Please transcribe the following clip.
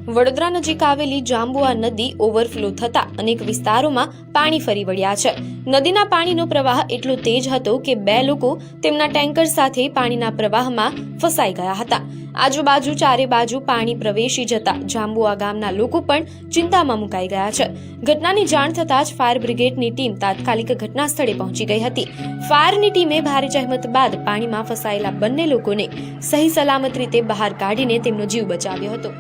વડોદરા નજીક આવેલી જાંબુઆ નદી ઓવરફ્લો થતા અનેક વિસ્તારોમાં પાણી ફરી વળ્યા છે। નદીના પાણીનો પ્રવાહ એટલો તેજ હતો કે 2 લોકો તેમના ટેન્કર સાથે પાણીના પ્રવાહમાં ફસાઈ ગયા હતા। આજુબાજુ ચારે બાજુ પાણી પ્રવેશી જતા જાંબુઆ ગામના લોકો પણ ચિંતામાં મુકાઈ ગયા છે। ઘટનાની જાણ થતાં જ ફાયર બ્રિગેડની ટીમ તાત્કાલિક ઘટના સ્થળે પહોંચી ગઈ હતી। ફાયરની ટીમે ભારે જહેમત બાદ પાણીમાં ફસાયેલા બંને લોકોને સહી સલામત રીતે બહાર કાઢીને તેમનો જીવ બચાવ્યો હતો।